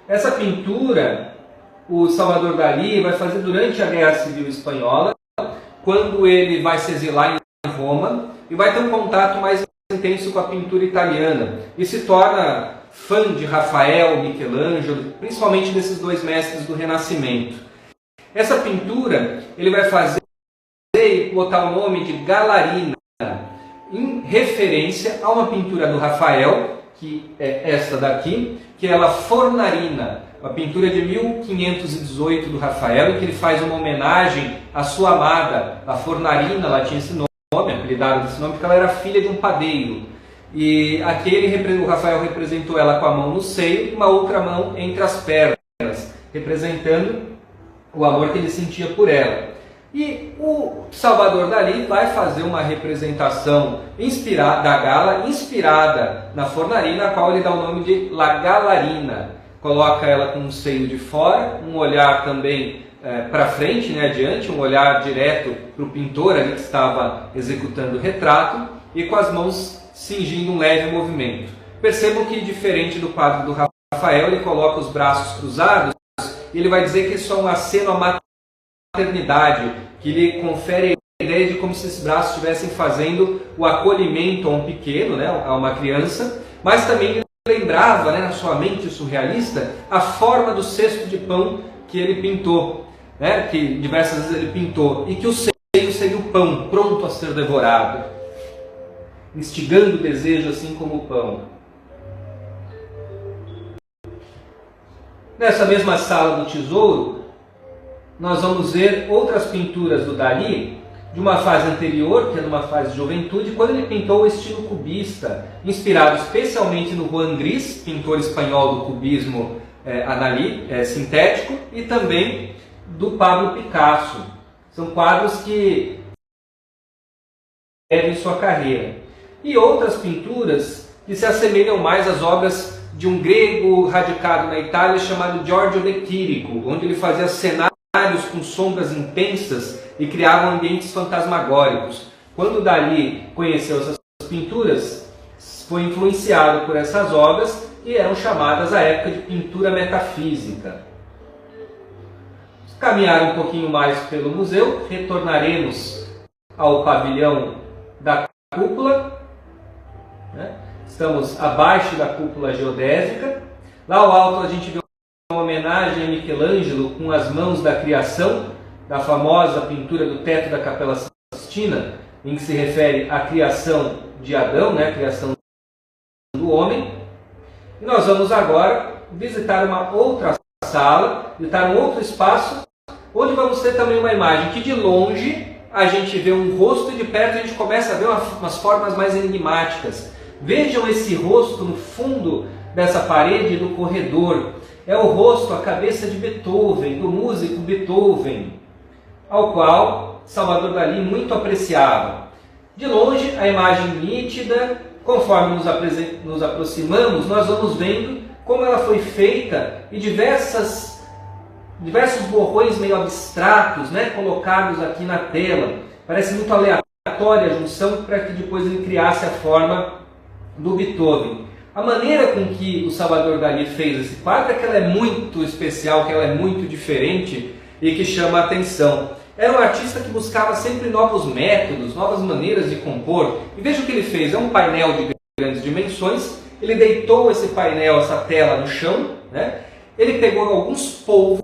Essa pintura o Salvador Dalí vai fazer durante a Guerra Civil Espanhola, quando ele vai se exilar em Roma e vai ter um contato mais intenso com a pintura italiana e se torna fã de Rafael, Michelangelo, principalmente desses 2 mestres do Renascimento. Essa pintura ele vai fazer e botar o nome de Galarina, em referência a uma pintura do Rafael, que é esta daqui, que é a Fornarina, uma pintura de 1518 do Rafael, em que ele faz uma homenagem à sua amada, a Fornarina. Ela tinha esse nome, apelidado desse nome, porque ela era filha de um padeiro. E aqui o Rafael representou ela com a mão no seio e uma outra mão entre as pernas, representando o amor que ele sentia por ela. E o Salvador Dalí vai fazer uma representação da Gala, inspirada na Fornarina, a qual ele dá o nome de La Galarina. Coloca ela com um seio de fora, um olhar também para frente, né, adiante, um olhar direto para o pintor ali que estava executando o retrato, e com as mãos cingindo um leve movimento. Percebam que, diferente do quadro do Rafael, ele coloca os braços cruzados e ele vai dizer que isso é um aceno à maternidade, que lhe confere a ideia de como se esses braços estivessem fazendo o acolhimento a um pequeno, né, a uma criança, mas também lembrava, né, na sua mente surrealista a forma do cesto de pão que ele pintou, né, que diversas vezes ele pintou, e que o seio seria o pão pronto a ser devorado, instigando o desejo assim como o pão. Nessa mesma sala do tesouro, nós vamos ver outras pinturas do Dalí, de uma fase anterior, que é numa fase de juventude, quando ele pintou o estilo cubista, inspirado especialmente no Juan Gris, pintor espanhol do cubismo sintético, e também do Pablo Picasso. São quadros que devem sua carreira. E outras pinturas que se assemelham mais às obras de um grego radicado na Itália chamado Giorgio de Chirico, onde ele fazia cenários com sombras intensas e criavam ambientes fantasmagóricos. Quando Dalí conheceu essas pinturas, foi influenciado por essas obras e eram chamadas à época de pintura metafísica. Caminhar um pouquinho mais pelo museu, retornaremos ao pavilhão da cúpula, né? Estamos abaixo da cúpula geodésica. Lá ao alto a gente vê uma homenagem a Michelangelo com as mãos da criação, da famosa pintura do teto da Capela Sistina, em que se refere à criação de Adão, né, a criação do homem. E nós vamos agora visitar uma outra sala, visitar um outro espaço, onde vamos ter também uma imagem que de longe a gente vê um rosto e de perto a gente começa a ver umas formas mais enigmáticas. Vejam esse rosto no fundo dessa parede do corredor. É o rosto, a cabeça de Beethoven, do músico Beethoven, ao qual Salvador Dalí muito apreciava. De longe, a imagem nítida, conforme nos aproximamos, nós vamos vendo como ela foi feita e diversos borrões meio abstratos, né, colocados aqui na tela. Parece muito aleatória a junção para que depois ele criasse a forma do Beethoven. A maneira com que o Salvador Dalí fez esse quadro é que ela é muito especial, que ela é muito diferente e que chama a atenção. Era um artista que buscava sempre novos métodos, novas maneiras de compor. E veja o que ele fez, é um painel de grandes dimensões, ele deitou esse painel, essa tela no chão, né? Ele pegou alguns polvos,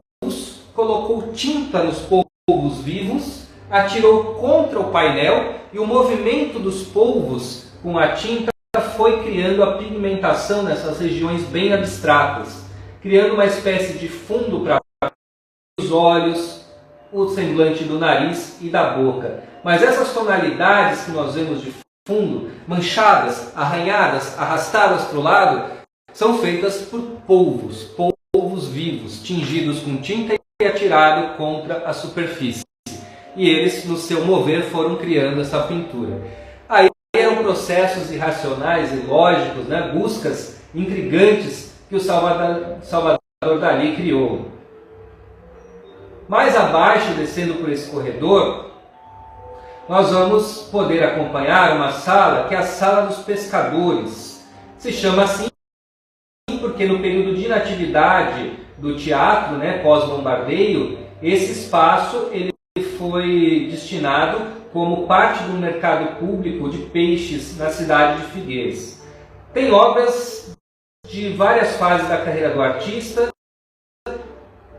colocou tinta nos polvos vivos, atirou contra o painel e o movimento dos polvos com a tinta foi criando a pigmentação nessas regiões bem abstratas, criando uma espécie de fundo para os olhos, o semblante do nariz e da boca. Mas essas tonalidades que nós vemos de fundo, manchadas, arranhadas, arrastadas para o lado, são feitas por polvos vivos, tingidos com tinta e atirados contra a superfície. E eles, no seu mover, foram criando essa pintura. Aí eram processos irracionais e lógicos, né? Buscas intrigantes que o Salvador Dalí criou. Mais abaixo, descendo por esse corredor, nós vamos poder acompanhar uma sala que é a Sala dos Pescadores. Se chama assim porque no período de inatividade do teatro, né, pós-bombardeio, esse espaço ele foi destinado como parte do mercado público de peixes na cidade de Figueiras. Tem obras de várias fases da carreira do artista,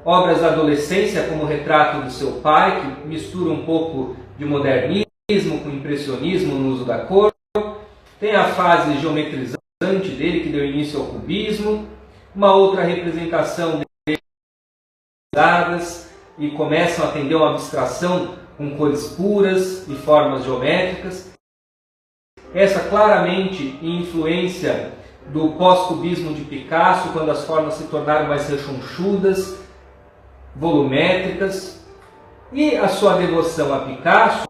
obras da adolescência, como o Retrato do Seu Pai, que mistura um pouco de modernismo com impressionismo no uso da cor. Tem a fase geometrizante dele, que deu início ao cubismo. Uma outra representação dele e começam a atender uma abstração com cores puras e formas geométricas. Essa claramente influência do pós-cubismo de Picasso, quando as formas se tornaram mais rechonchudas, volumétricas. E a sua devoção a Picasso,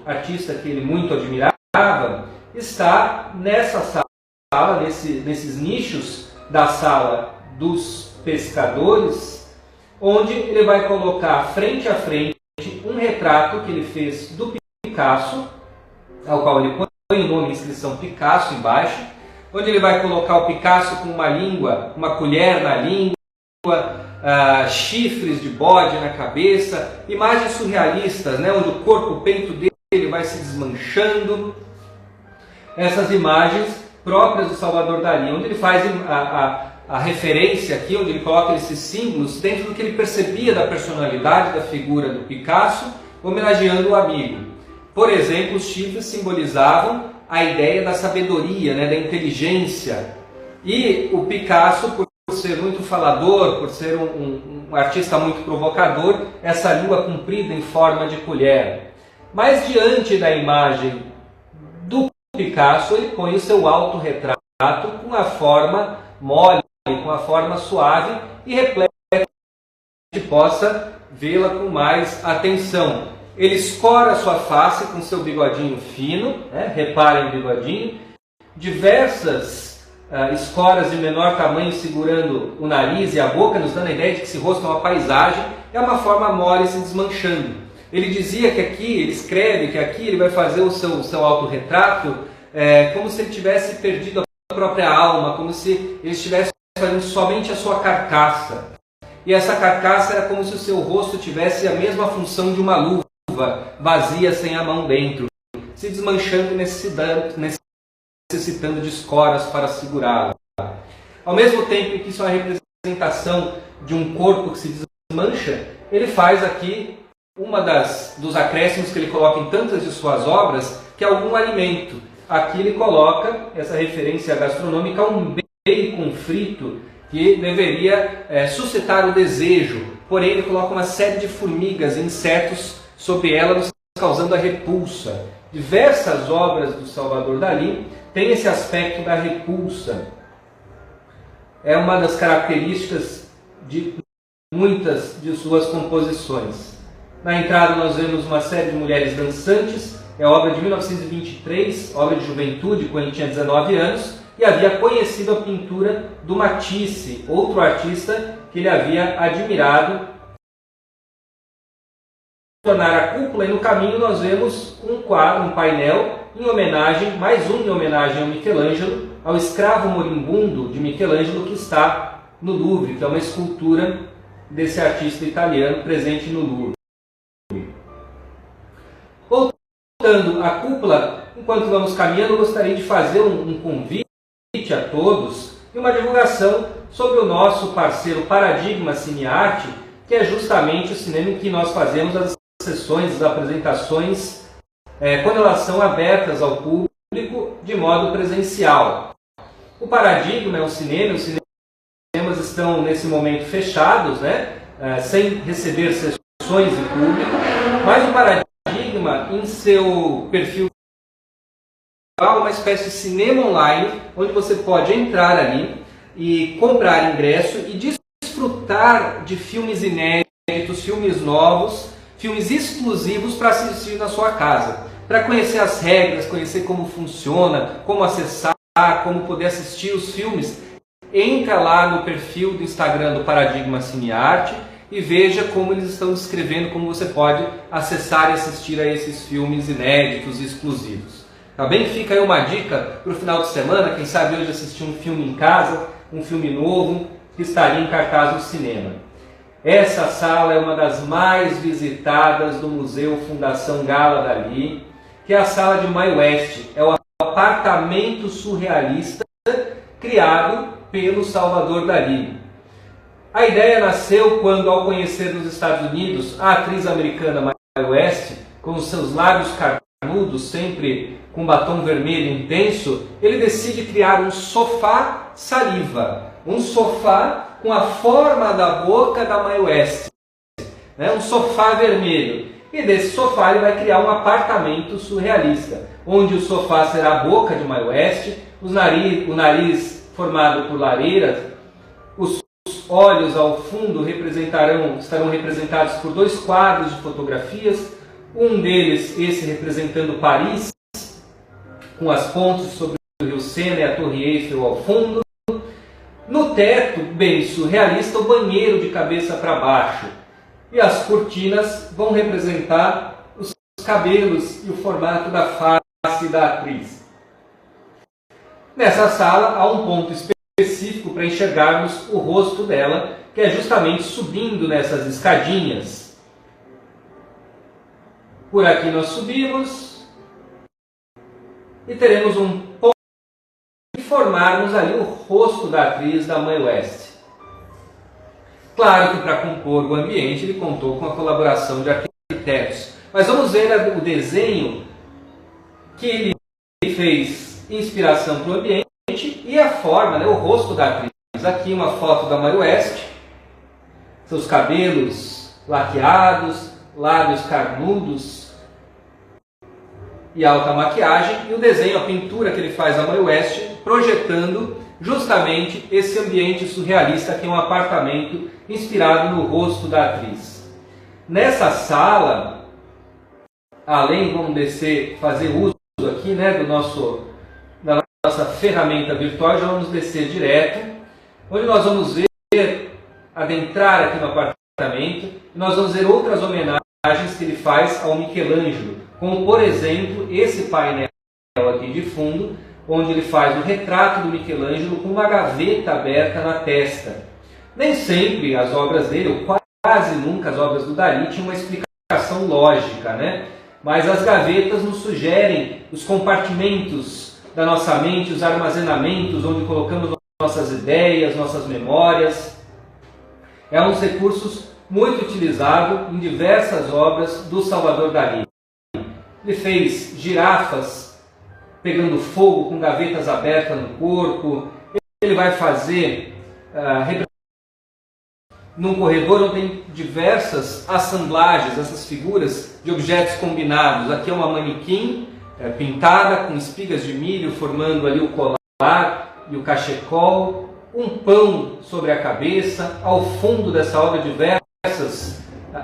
artista que ele muito admirava, está nessa sala, nesses nichos da Sala dos Pescadores, onde ele vai colocar frente a frente um retrato que ele fez do Picasso, ao qual ele põe o nome e inscrição Picasso embaixo, onde ele vai colocar o Picasso com uma língua, uma colher na língua, chifres de bode na cabeça, imagens surrealistas, né, onde o corpo, o peito dele vai se desmanchando. Essas imagens próprias do Salvador Dalí, onde ele faz a referência aqui, onde ele coloca esses símbolos dentro do que ele percebia da personalidade da figura do Picasso, homenageando o amigo. Por exemplo, os chifres simbolizavam a ideia da sabedoria, né, da inteligência. E o Picasso, por ser muito falador, por ser um artista muito provocador, essa língua comprida em forma de colher. Mas diante da imagem do Picasso, ele põe o seu autorretrato com a forma mole, com a forma suave e repleta para que a gente possa vê-la com mais atenção. Ele escora a sua face com seu bigodinho fino, né? Reparem o bigodinho, diversas escoras de menor tamanho segurando o nariz e a boca, nos dando a ideia de que esse rosto é uma paisagem, é uma forma mole se desmanchando. Ele dizia que aqui, ele escreve que aqui ele vai fazer o seu autorretrato como se ele tivesse perdido a própria alma, como se ele estivesse fazendo somente a sua carcaça. E essa carcaça era como se o seu rosto tivesse a mesma função de uma luva, vazia, sem a mão dentro, se desmanchando e necessitando de escoras para segurá-la. Ao mesmo tempo que isso é uma representação de um corpo que se desmancha, ele faz aqui dos acréscimos que ele coloca em tantas de suas obras, que é algum alimento. Aqui ele coloca essa referência gastronômica a um bacon frito que deveria suscitar o desejo, porém ele coloca uma série de formigas e insetos sobre ela, nos causando a repulsa. Diversas obras do Salvador Dalí têm esse aspecto da repulsa. É uma das características de muitas de suas composições. Na entrada nós vemos uma série de mulheres dançantes, é obra de 1923, obra de juventude, quando ele tinha 19 anos, e havia conhecido a pintura do Matisse, outro artista que ele havia admirado. Tornar a cúpula, e no caminho nós vemos um quadro, um painel, em homenagem, mais um em homenagem ao Michelangelo, ao escravo moribundo de Michelangelo, que está no Louvre, que é uma escultura desse artista italiano presente no Louvre. Voltando à cúpula, enquanto vamos caminhando, eu gostaria de fazer um convite a todos e uma divulgação sobre o nosso parceiro Paradigma Cinearte, que é justamente o cinema em que nós fazemos as sessões, as apresentações, quando elas são abertas ao público de modo presencial. O Paradigma é um cinema, os cinemas estão nesse momento fechados, né, sem receber sessões de público, mas o Paradigma, em seu perfil, uma espécie de cinema online, onde você pode entrar ali e comprar ingresso e desfrutar de filmes inéditos, filmes novos, filmes exclusivos para assistir na sua casa, para conhecer as regras, conhecer como funciona, como acessar, como poder assistir os filmes. Entra lá no perfil do Instagram do Paradigma Cinearte e veja como eles estão descrevendo como você pode acessar e assistir a esses filmes inéditos e exclusivos. Tá bem? Fica aí uma dica para o final de semana, quem sabe hoje assistir um filme em casa, um filme novo que estaria em cartaz no cinema. Essa sala é uma das mais visitadas do Museu Fundação Gala Dalí, que é a sala de Mae West. É o apartamento surrealista criado pelo Salvador Dalí. A ideia nasceu quando, ao conhecer nos Estados Unidos a atriz americana Mae West, com os seus lábios carnudos, sempre com batom vermelho intenso, ele decide criar um sofá saliva, um sofá com a forma da boca da Mae West, né? Um sofá vermelho. E desse sofá ele vai criar um apartamento surrealista, onde o sofá será a boca de Mae West, o nariz formado por lareiras, os olhos ao fundo estarão representados por dois quadros de fotografias, um deles, esse representando Paris, com as pontes sobre o rio Sena e a Torre Eiffel ao fundo. No teto, bem surrealista, o banheiro de cabeça para baixo. E as cortinas vão representar os cabelos e o formato da face da atriz. Nessa sala há um ponto específico para enxergarmos o rosto dela, que é justamente subindo nessas escadinhas. Por aqui nós subimos e teremos um ponto formarmos ali o rosto da atriz da Mae West. Claro que para compor o ambiente ele contou com a colaboração de arquitetos. Mas vamos ver o desenho que ele fez inspiração para o ambiente e a forma, né, o rosto da atriz. Aqui uma foto da Mae West, seus cabelos laqueados, lábios carnudos e alta maquiagem, e o desenho, a pintura que ele faz da Mae West, projetando justamente esse ambiente surrealista que é um apartamento inspirado no rosto da atriz. Nessa sala, além, vamos descer, fazer uso aqui, né, da nossa ferramenta virtual, já vamos descer direto, onde nós vamos ver, adentrar aqui no apartamento, e nós vamos ver outras homenagens que ele faz ao Michelangelo, como por exemplo esse painel aqui de fundo, onde ele faz o retrato do Michelangelo com uma gaveta aberta na testa. Nem sempre as obras dele, ou quase nunca as obras do Dalí, tinham uma explicação lógica, né? Mas as gavetas nos sugerem os compartimentos da nossa mente, os armazenamentos onde colocamos nossas ideias, nossas memórias. É um dos recursos muito utilizado em diversas obras do Salvador Dalí. Ele fez girafas pegando fogo com gavetas abertas no corpo. Ele vai fazer num corredor onde tem diversas assemblagens, essas figuras de objetos combinados. Aqui é uma manequim pintada com espigas de milho formando ali o colar e o cachecol, um pão sobre a cabeça, ao fundo dessa obra diversas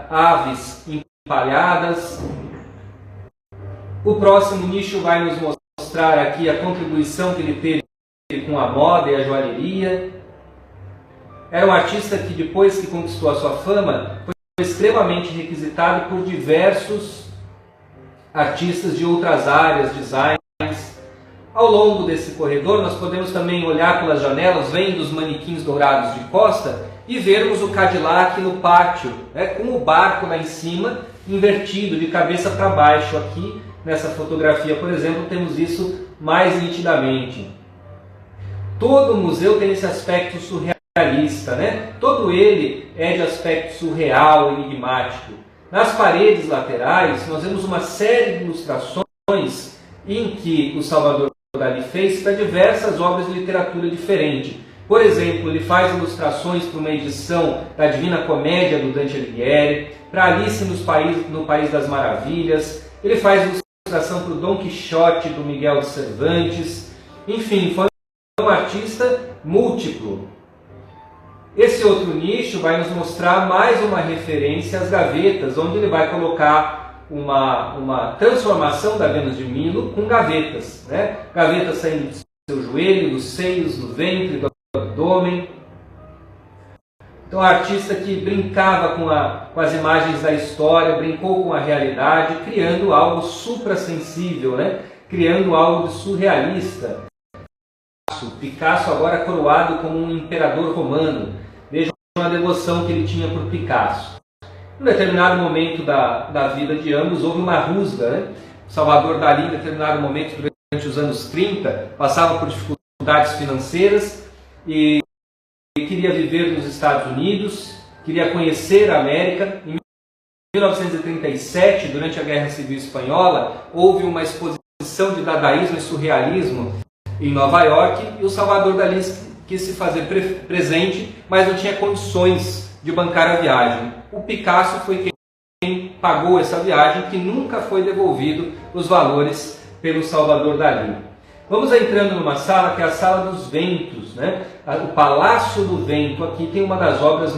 aves empalhadas. O próximo nicho vai nos mostrar aqui a contribuição que ele teve com a moda e a joalheria. Era um artista que depois que conquistou a sua fama, foi extremamente requisitado por diversos artistas de outras áreas, designs. Ao longo desse corredor, nós podemos também olhar pelas janelas, vendo os manequins dourados de costa e vermos o Cadillac no pátio, né, com o barco lá em cima, invertido, de cabeça para baixo. Aqui, nessa fotografia, por exemplo, temos isso mais nitidamente. Todo o museu tem esse aspecto surrealista, né? Todo ele é de aspecto surreal, enigmático. Nas paredes laterais, nós vemos uma série de ilustrações em que o Salvador Dalí fez para diversas obras de literatura diferente. Por exemplo, ele faz ilustrações para uma edição da Divina Comédia do Dante Alighieri, para Alice no País das Maravilhas, ele faz ilustração para o Dom Quixote do Miguel de Cervantes. Enfim, foi um artista múltiplo. Esse outro nicho vai nos mostrar mais uma referência às gavetas, onde ele vai colocar uma transformação da Vênus de Milo com gavetas, né? Gavetas saindo do seu joelho, dos seios, do ventre, do abdômen. Então, um artista que brincava com as imagens da história, brincou com a realidade, criando algo suprassensível, né? Criando algo de surrealista. Picasso agora coroado como um imperador romano. Vejam a devoção que ele tinha por Picasso. Em um determinado momento da vida de ambos, houve uma rusga, né? Salvador Dalí, em determinado momento, durante os anos 30, passava por dificuldades financeiras e queria viver nos Estados Unidos, queria conhecer a América. Em 1937, durante a Guerra Civil Espanhola, houve uma exposição de dadaísmo e surrealismo em Nova York, e o Salvador Dalí quis se fazer presente, mas não tinha condições de bancar a viagem. O Picasso foi quem pagou essa viagem, que nunca foi devolvido os valores pelo Salvador Dalí. Vamos entrando numa sala que é a Sala dos Ventos, né? O Palácio do Vento. Aqui tem uma das obras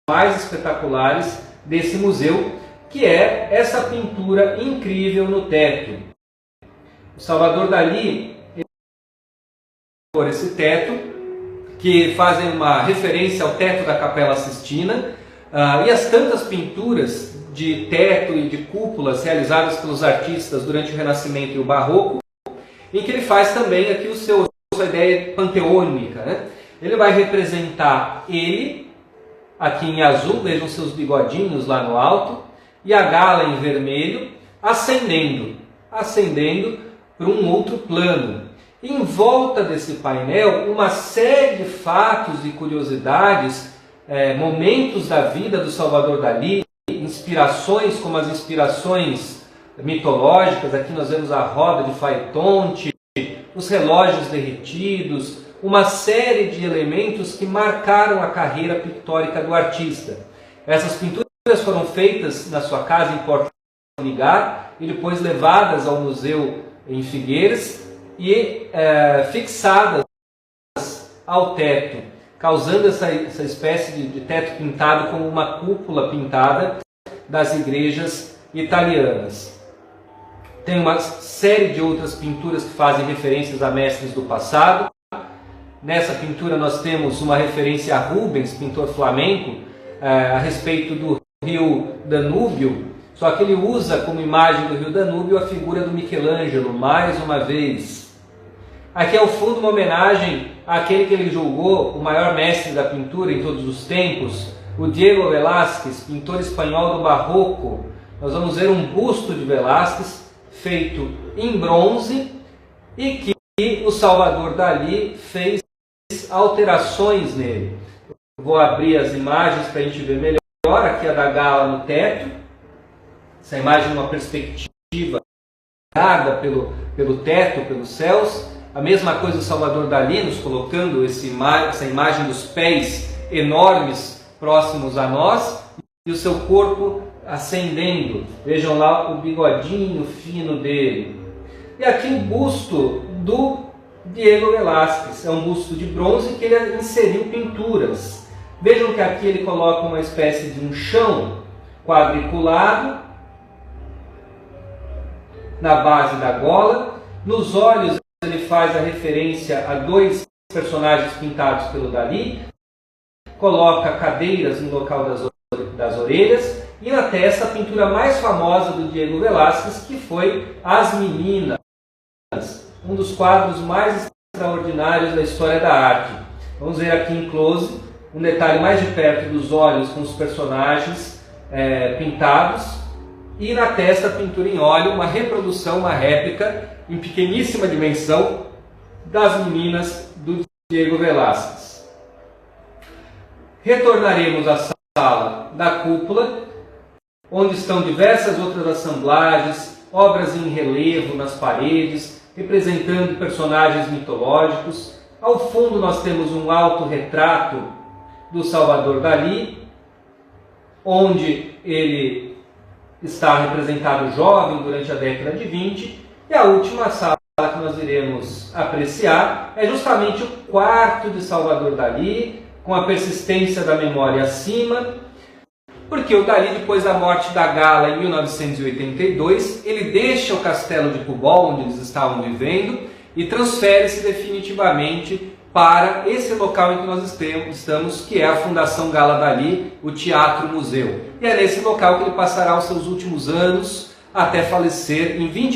mais espetaculares desse museu, que é essa pintura incrível no teto. O Salvador Dalí, por esse teto, que fazem uma referência ao teto da Capela Sistina, e as tantas pinturas de teto e de cúpulas realizadas pelos artistas durante o Renascimento e o Barroco, em que ele faz também aqui sua ideia panteônica, né? Ele vai representar ele, aqui em azul, vejam seus bigodinhos lá no alto, e a gala em vermelho, ascendendo para um outro plano. Em volta desse painel, uma série de fatos e curiosidades, momentos da vida do Salvador Dalí, inspirações como as inspirações mitológicas. Aqui nós vemos a roda de Faetonte, os relógios derretidos, uma série de elementos que marcaram a carreira pictórica do artista. Essas pinturas foram feitas na sua casa em Porto Ligar e depois levadas ao museu em Figueiras e fixadas ao teto, causando essa espécie de teto pintado como uma cúpula pintada das igrejas italianas. Tem uma série de outras pinturas que fazem referências a mestres do passado. Nessa pintura nós temos uma referência a Rubens, pintor flamenco, a respeito do rio Danúbio, só que ele usa como imagem do rio Danúbio a figura do Michelangelo, mais uma vez. Aqui ao fundo uma homenagem àquele que ele julgou o maior mestre da pintura em todos os tempos, o Diego Velázquez, pintor espanhol do Barroco. Nós vamos ver um busto de Velázquez feito em bronze e que o Salvador Dalí fez alterações nele. Vou abrir as imagens para a gente ver melhor. Aqui a da gala no teto. Essa imagem é uma perspectiva dada pelo teto, pelos céus. A mesma coisa o Salvador Dalí nos colocando essa imagem dos pés enormes próximos a nós e o seu corpo ascendendo. Vejam lá o bigodinho fino dele. E aqui o busto do Diego Velázquez. É um busto de bronze que ele inseriu pinturas. Vejam que aqui ele coloca uma espécie de um chão quadriculado na base da gola. Nos olhos ele faz a referência a dois personagens pintados pelo Dalí. Coloca cadeiras no local das orelhas. E na testa a pintura mais famosa do Diego Velázquez, que foi As Meninas, um dos quadros mais extraordinários da história da arte. Vamos ver aqui em close um detalhe mais de perto dos olhos com os personagens pintados, e na testa a pintura em óleo, uma reprodução, uma réplica em pequeníssima dimensão das Meninas do Diego Velázquez. Retornaremos à sala da cúpula, onde estão diversas outras assemblagens, obras em relevo nas paredes, representando personagens mitológicos. Ao fundo nós temos um autorretrato do Salvador Dalí, onde ele está representado jovem durante a década de 20, e a última sala que nós iremos apreciar é justamente o quarto de Salvador Dalí, com a persistência da memória acima, porque o Dalí, depois da morte da Gala em 1982, ele deixa o castelo de Pubol, onde eles estavam vivendo, e transfere-se definitivamente para esse local em que nós estamos, que é a Fundação Gala Dalí, o Teatro Museu. E é nesse local que ele passará os seus últimos anos, até falecer em 23